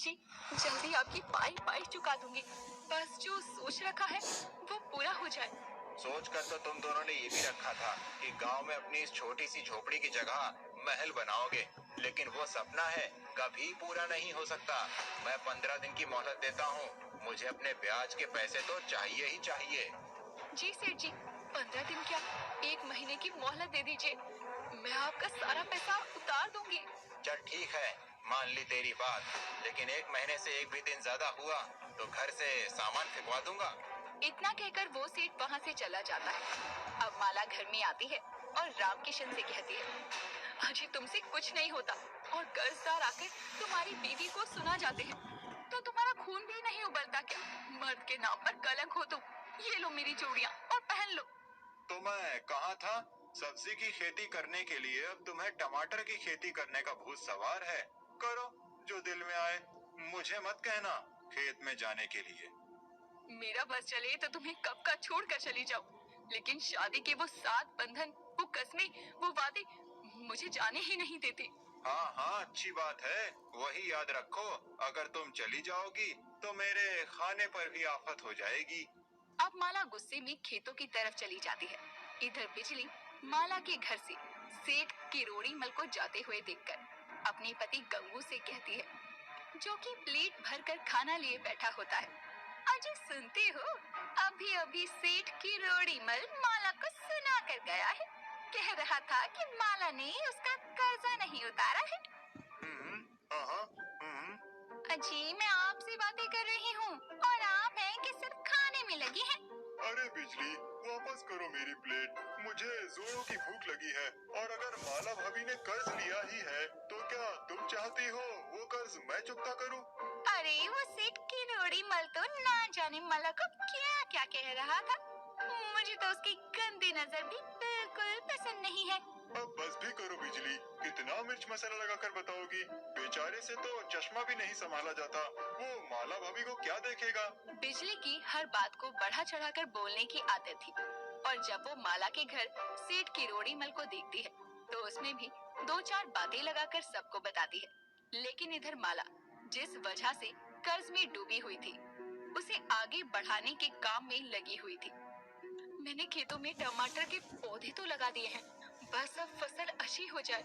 जी, जल्दी आपकी पाई पाई चुका दूंगी। बस जो सोच रखा है वो पूरा हो जाए। सोच कर तो तुम दोनों ने ये भी रखा था कि गांव में अपनी इस छोटी सी झोपड़ी की जगह महल बनाओगे, लेकिन वो सपना है, कभी पूरा नहीं हो सकता। मैं 15 दिन की मोहलत देता हूँ। मुझे अपने ब्याज के पैसे तो चाहिए ही चाहिए। जी सेठ जी, 15 दिन क्या, 1 महीने की मोहलत दे दीजिए। मैं आपका सारा पैसा उतार दूंगी। चल ठीक है, मान ली तेरी बात, लेकिन 1 महीने से एक भी दिन ज्यादा हुआ तो घर से सामान फेंकवा दूंगा। इतना कहकर वो सेठ वहाँ से चला जाता है। अब माला घर में आती है और रामकिशन से कहती है, अजी तुमसे कुछ नहीं होता और कर्जदार आकर तुम्हारी बीवी को सुना जाते हैं, तो तुम्हारा खून भी नहीं उबलता क्या? मर्द के नाम पर कलंक हो तुम। ये लो मेरी चूड़ियाँ और पहन लो। तो मैं कहा था, सब्जी की खेती करने के लिए अब तुम्हें टमाटर की खेती करने का भूत सवार है। करो जो दिल में आए, मुझे मत कहना खेत में जाने के लिए। मेरा बस चले तो तुम्हें कब का छोड़ कर चली जाऊं, लेकिन शादी के वो 7 बंधन, वो कस्में, वो वादे मुझे जाने ही नहीं देते। हाँ हाँ, अच्छी बात है, वही याद रखो। अगर तुम चली जाओगी तो मेरे खाने पर भी आफत हो जाएगी। अब माला गुस्से में खेतों की तरफ चली जाती है। इधर बिजली माला के घर से सेठ किरोड़ीमल को जाते हुए देखकर अपने पति गंगू से कहती है, जो कि प्लेट भरकर खाना लिए बैठा होता है, अजी सुनते हो, अभी अभी सेठ किरोड़ीमल माला को सुना कर गया है। कह रहा था कि माला ने उसका कर्जा नहीं उतारा है। अजी मैं आपसे बातें कर रही हूँ और आप हैं कि सिर्फ खाने में लगी हैं। अरे बिजली, वापस करो मेरी प्लेट, मुझे जोरों की भूख लगी है। और अगर माला भाभी ने कर्ज लिया ही है तो क्या तुम चाहती हो वो कर्ज मैं चुकता करूं? अरे वो सेठ किरोड़ीमल तो ना जाने माला को क्या क्या कह रहा था। मुझे तो उसकी गंदी नजर भी बिल्कुल पसंद नहीं है। अब बस भी करो बिजली, कितना मिर्च मसाला लगाकर बताओगी? बेचारे से तो चश्मा भी नहीं संभाला जाता, वो माला भाभी को क्या देखेगा? बिजली की हर बात को बढ़ा चढ़ाकर बोलने की आदत थी, और जब वो माला के घर सेठ किरोड़ीमल को देखती है तो उसमें भी 2-4 बातें लगाकर सबको बताती है। लेकिन इधर माला जिस वजह से कर्ज में डूबी हुई थी, उसे आगे बढ़ाने के काम में लगी हुई थी। मैंने खेतों में टमाटर के पौधे तो लगा दिए हैं, बस अब फसल अच्छी हो जाए,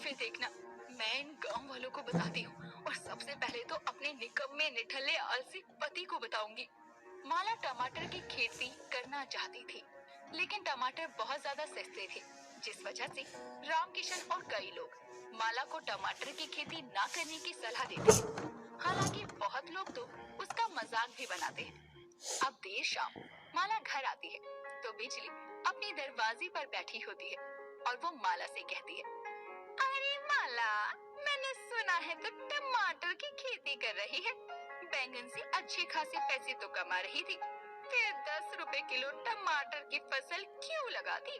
फिर देखना मैं इन गांव वालों को बताती हूँ, और सबसे पहले तो अपने निकम्मे निठल्ले आलसी पति को बताऊंगी। माला टमाटर की खेती करना चाहती थी, लेकिन टमाटर बहुत ज्यादा सस्ते थे, जिस वजह से रामकिशन और कई लोग माला को टमाटर की खेती ना करने की सलाह देते हैं। हालांकि बहुत लोग तो उसका मजाक भी बनाते हैं। अब देर शाम माला घर आती है तो बिजली अपने दरवाजे पर बैठी होती है और वो माला से कहती है, अरे माला, मैंने सुना है तो टमाटर की खेती कर रही है। बैंगन से अच्छे खासे पैसे तो कमा रही थी, फिर 10 रुपए किलो टमाटर की फसल क्यों लगा दी?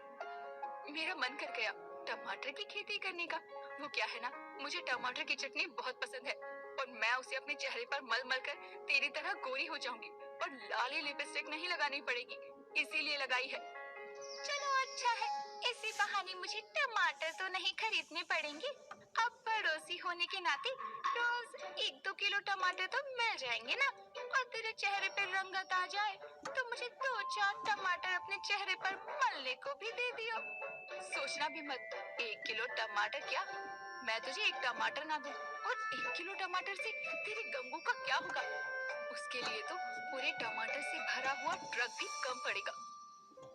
मेरा मन कर गया टमाटर की खेती करने का। वो क्या है ना, मुझे टमाटर की चटनी बहुत पसंद है और मैं उसे अपने चेहरे पर मल मल कर तेरी तरह गोरी हो जाऊंगी और लाली लिपस्टिक नहीं लगानी पड़ेगी, इसीलिए लगाई है। चलो अच्छा है, इसी बहाने मुझे टमाटर तो नहीं खरीदने पड़ेंगे। अब पड़ोसी होने के नाते रोज 1-2 किलो टमाटर तो मिल जाएंगे ना, और तेरे चेहरे पे रंगत आ जाए तो मुझे 2-4 टमाटर अपने चेहरे पर मलने को भी दे दियो। सोचना भी मत, 1 किलो टमाटर क्या, मैं तुझे 1 टमाटर ना दूं, और 1 किलो टमाटर से तेरे गंगू का क्या होगा? उसके लिए तो पूरे टमाटर से भरा हुआ ट्रक भी कम पड़ेगा।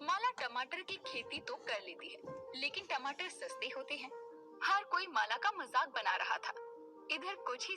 माला टमाटर की खेती तो कर लेती है, लेकिन टमाटर सस्ते होते हैं। हर कोई माला का मजाक बना रहा था। इधर कुछ ही